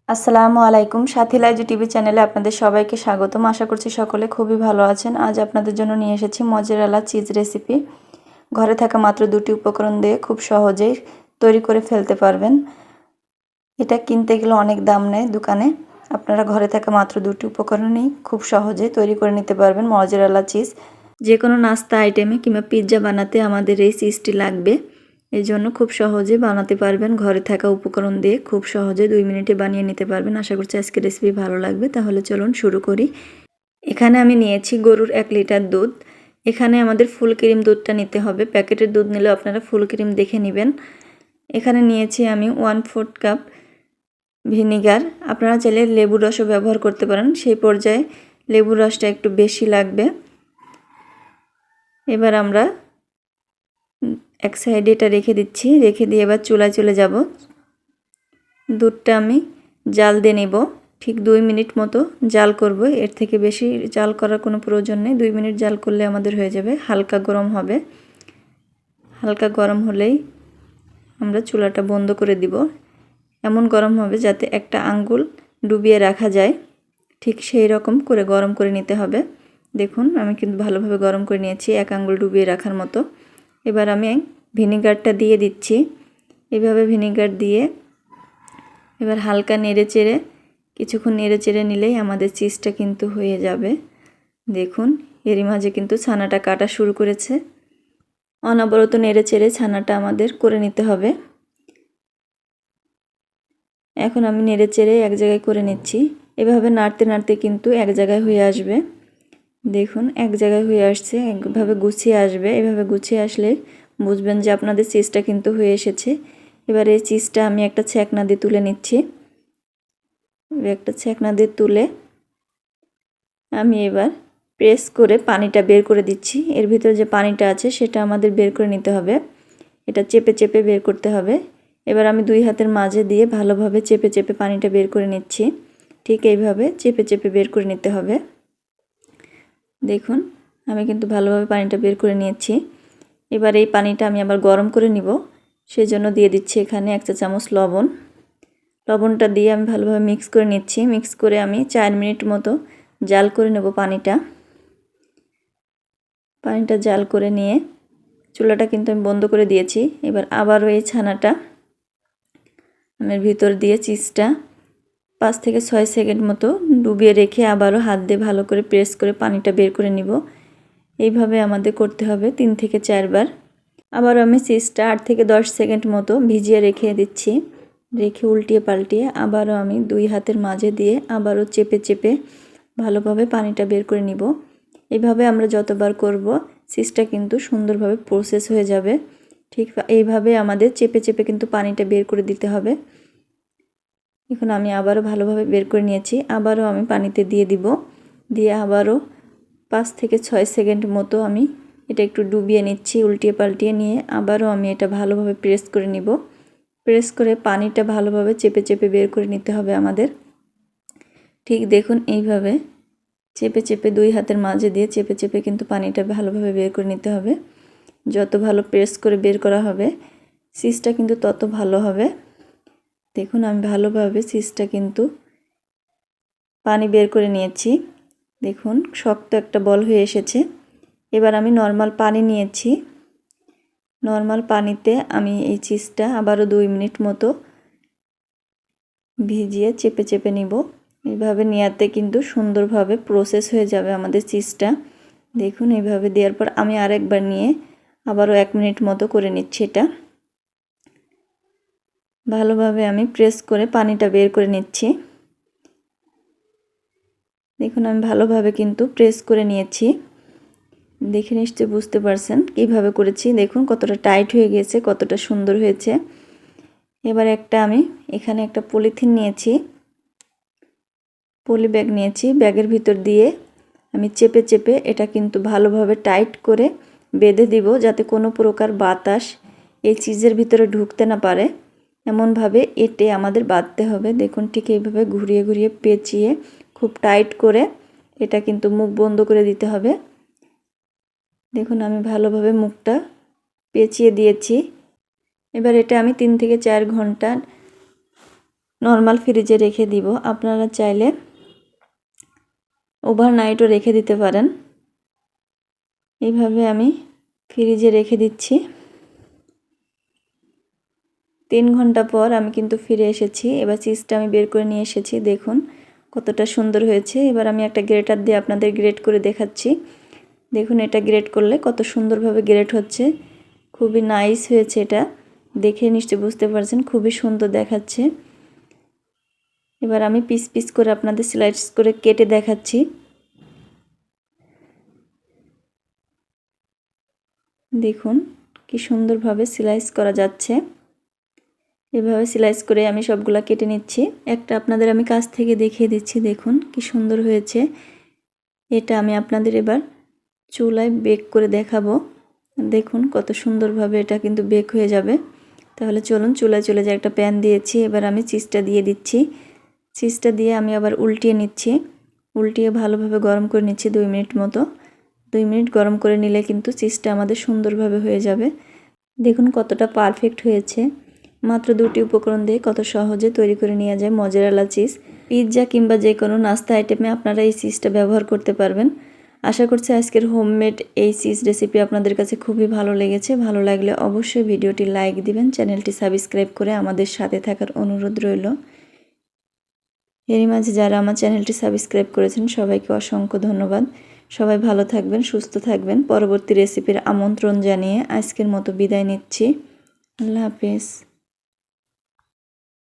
আসসালামু আলাইকুম, সাথী লাইজু টিভি চ্যানেলে আপনাদের সবাইকে স্বাগতম। আশা করছি সকলে খুবই ভালো আছেন। আজ আপনাদের জন্য নিয়ে এসেছি মজারেলা চিজ রেসিপি। ঘরে থাকা মাত্র দুটি উপকরণ দিয়ে খুব সহজেই তৈরি করে ফেলতে পারবেন। এটা কিনতে গেলে অনেক দাম নেয় দোকানে। আপনারা ঘরে থাকা মাত্র দুটি উপকরণেই খুব সহজেই তৈরি করে নিতে পারবেন মজারেলা চিজ। যে কোনো নাস্তা আইটেমে কিংবা পিৎজা বানাতে আমাদের এই চিজটি লাগবে। এই জন্য খুব সহজে বানাতে পারবেন, ঘরে থাকা উপকরণ দিয়ে খুব সহজে 2 মিনিটে বানিয়ে নিতে পারবেন। আশা করছি আজকের রেসিপি ভালো লাগবে। তাহলে চলুন শুরু করি। এখানে আমি নিয়েছি গরুর 1 লিটার দুধ। এখানে আমাদের ফুল ক্রিম দুধটা নিতে হবে। প্যাকেটের দুধ নিলে আপনারা ফুল ক্রিম দেখে নেবেন। এখানে নিয়েছি আমি 1/4 কাপ ভিনেগার। আপনারা চাইলে লেবুর রসও ব্যবহার করতে পারেন, সেই পর্যায়ে লেবুর রসটা একটু বেশি লাগবে। এবার আমরা এক সাইডে এটা রেখে দিচ্ছি। রেখে দিয়ে এবার চুলায় চলে যাব। দুধটা আমি জাল দিয়ে নেব। ঠিক 2 মিনিট মতো জাল করব, এর থেকে বেশি জাল করার কোনো প্রয়োজন নেই। 2 মিনিট জাল করলে আমাদের হয়ে যাবে। হালকা গরম হবে। হালকা গরম হলেই আমরা চুলাটা বন্ধ করে দিব। এমন গরম হবে যাতে একটা আঙ্গুল ডুবিয়ে রাখা যায়, ঠিক সেই রকম করে গরম করে নিতে হবে। দেখুন আমি কিন্তু ভালোভাবে গরম করে নিয়েছি, এক আঙ্গুল ডুবিয়ে রাখার মতো। এবার আমি ভিনেগারটা দিয়ে দিচ্ছি। এভাবে ভিনেগার দিয়ে এবার হালকা নেড়েচেড়ে কিছুক্ষণ নেড়েচেড়ে নিলেই আমাদের চিজটা কিন্তু হয়ে যাবে। দেখুন এরই মাঝে কিন্তু ছানাটা কাটা শুরু করেছে। অনবরত নেড়েচেড়ে ছানাটা আমাদের করে নিতে হবে। এখন আমি নেড়েচেড়ে এক জায়গায় করে নিচ্ছি। এভাবে নাড়তে নাড়তে কিন্তু এক জায়গায় হয়ে আসবে। দেখুন এক জায়গায় হয়ে আসছে, একভাবে গুছিয়ে আসবে। এভাবে গুছিয়ে আসলে বুঝবেন যে আপনাদের চিজটা কিন্তু হয়ে এসেছে। এবার এই চিজটা আমি একটা ছ্যাঁকনা দিয়ে তুলে নিচ্ছি। একটা ছ্যাঁকনা দিয়ে তুলে আমি এবার প্রেস করে পানিটা বের করে দিচ্ছি। এর ভিতরে যে পানিটা আছে সেটা আমাদের বের করে নিতে হবে। এটা চেপে চেপে বের করতে হবে। এবার আমি 2 হাতের মাঝে দিয়ে ভালোভাবে চেপে চেপে পানিটা বের করে নিচ্ছি। ঠিক এইভাবে চেপে চেপে বের করে নিতে হবে। দেখুন আমি কিন্তু ভালোভাবে পানিটা বের করে নিয়েছি। এবার এই পানিটা আমি আবার গরম করে নিব। সেজন্য দিয়ে দিচ্ছি এখানে 1 চা চামচ লবণ। লবণটা দিয়ে আমি ভালোভাবে মিক্স করে নিচ্ছি। মিক্স করে আমি 4 মিনিট মতো জাল করে নেব পানিটা। পানিটা জাল করে নিয়ে চুলাটা কিন্তু আমি বন্ধ করে দিয়েছি। এবার আবারও এই ছানাটা আমি ভিতর দিয়ে চিজটা 5 থেকে 6 সেকেন্ড মতো ডুবিয়ে রেখে আবারও হাত দিয়ে ভালো করে প্রেস করে পানিটা বের করে নিব। এইভাবে আমাদের করতে হবে 3 থেকে 4 বার। আবার আমি চিজটা 8 থেকে 10 সেকেন্ড মতো ভিজিয়ে রেখে দিচ্ছি। রেখে উল্টিয়ে পাল্টিয়ে আবারও আমি 2 হাতের মাঝে দিয়ে আবারও চেপে চেপে ভালোভাবে পানিটা বের করে নিব। এইভাবে আমরা যতবার করব চিজটা কিন্তু সুন্দরভাবে প্রসেস হয়ে যাবে। ঠিক এইভাবে আমাদের চেপে চেপে কিন্তু পানিটা বের করে দিতে হবে। এখন আমি আবারও ভালোভাবে বের করে নিয়েছি। আবারও আমি পানিতে দিয়ে দিব। দিয়ে আবারও 5 থেকে 6 সেকেন্ড মতো আমি এটা একটু ডুবিয়ে নিচ্ছি। উল্টিয়ে পাল্টিয়ে নিয়ে আবারও আমি এটা ভালোভাবে প্রেস করে নিব। প্রেস করে পানিটা ভালোভাবে চেপে চেপে বের করে নিতে হবে আমাদের। ঠিক দেখুন এইভাবে চেপে চেপে 2 হাতের মাঝে দিয়ে চেপে চেপে কিন্তু পানিটা ভালোভাবে বের করে নিতে হবে। যত ভালো প্রেস করে বের করা হবে চিজটা কিন্তু তত ভালো হবে। দেখুন আমি ভালোভাবে চিজটা কিন্তু পানি বের করে নিয়েছি। দেখুন শক্ত একটা বল হয়ে এসেছে। এবার আমি নরমাল পানি নিয়েছি। নরমাল পানিতে আমি এই চিজটা আবারও 2 মিনিট মতো ভিজিয়ে চেপে চেপে নিব। এইভাবে নেওয়াতে কিন্তু সুন্দরভাবে প্রসেস হয়ে যাবে আমাদের চিজটা। দেখুন এইভাবে দেওয়ার পর আমি আরেকবার নিয়ে আবারও 1 মিনিট মতো করে নিচ্ছি। এটা ভালোভাবে আমি প্রেস করে পানিটা বের করে নিচ্ছি। দেখুন আমি ভালোভাবে কিন্তু প্রেস করে নিয়েছি। দেখে নিশ্চয়ই বুঝতে পারছেন কিভাবে করেছি। দেখুন কতটা টাইট হয়ে গেছে, কতটা সুন্দর হয়েছে। এবার আমি এখানে একটা পলিথিন নিয়েছি, পলি ব্যাগ নিয়েছি। ব্যাগের ভিতর দিয়ে আমি চেপে চেপে এটা কিন্তু ভালোভাবে টাইট করে বেঁধে দিব, যাতে কোনো প্রকার বাতাস এই চিজের ভিতরে ঢুকতে না পারে। এমনভাবে এটে আমাদের বাঁধতে হবে। দেখুন ঠিক এইভাবে ঘুরিয়ে ঘুরিয়ে পেঁচিয়ে খুব টাইট করে এটা কিন্তু মুখ বন্ধ করে দিতে হবে। দেখুন আমি ভালোভাবে মুখটা পেঁচিয়ে দিয়েছি। এবার এটা আমি 3 থেকে 4 ঘন্টা নরমাল ফ্রিজে রেখে দিব। আপনারা চাইলে ওভারনাইটও রেখে দিতে পারেন। এইভাবে আমি ফ্রিজে রেখে দিচ্ছি। 3 ঘন্টা পর আমি কিন্তু ফিরে এসেছি। এবার চিজটা আমি বের করে নিয়ে এসেছি, দেখুন কতটা সুন্দর হয়েছে। এবার আমি একটা গ্রেটার দিয়ে আপনাদের গ্রেট করে দেখাচ্ছি। দেখুন এটা গ্রেট করলে কত সুন্দরভাবে গ্রেট হচ্ছে, খুবই নাইস হয়েছে। এটা দেখে নিশ্চয়ই বুঝতে পারছেন, খুবই সুন্দর দেখাচ্ছে। এবার আমি পিস পিস করে আপনাদের স্লাইস করে কেটে দেখাচ্ছি। দেখুন কি সুন্দরভাবে স্লাইস করা যাচ্ছে। এভাবে স্লাইস করে আমি সবগুলা কেটে নিচ্ছি। একটা আপনাদের আমি কাছ থেকে দেখিয়ে দিচ্ছি, দেখুন কি সুন্দর হয়েছে। এটা আমি আপনাদের এবার চুলায় বেক করে দেখাবো। দেখুন কত সুন্দরভাবে এটা কিন্তু বেক হয়ে যাবে। তাহলে চলুন চুলায় চলে যাই। একটা প্যান দিয়েছি, এবার আমি চিজটা দিয়ে দিচ্ছি। চিজটা দিয়ে আমি আবার উল্টিয়ে নিচ্ছি। উল্টিয়ে ভালোভাবে গরম করে নিচ্ছি 2 মিনিট মতো। 2 মিনিট গরম করে নিলে কিন্তু চিজটা আমাদের সুন্দরভাবে হয়ে যাবে। দেখুন কতটা পারফেক্ট হয়েছে। মাত্র 2টি উপকরণ দিয়ে কত সহজে তৈরি করে নেওয়া যায় মজারেলা চিজ। পিৎজা কিংবা যে কোনো নাস্তা আইটেমে আপনারা এই চিজটা ব্যবহার করতে পারবেন। আশা করছি আজকের হোমমেড এই চিজ রেসিপি আপনাদের কাছে খুবই ভালো লেগেছে। ভালো লাগলে অবশ্যই ভিডিওটি লাইক দিবেন, চ্যানেলটি সাবস্ক্রাইব করে আমাদের সাথে থাকার অনুরোধ রইল। এরই মাঝে যারা আমার চ্যানেলটি সাবস্ক্রাইব করেছেন সবাইকে অসংখ্য ধন্যবাদ। সবাই ভালো থাকবেন, সুস্থ থাকবেন। পরবর্তী রেসিপির আমন্ত্রণ জানিয়ে আজকের মতো বিদায় নিচ্ছি। আল্লাহ হাফেজ।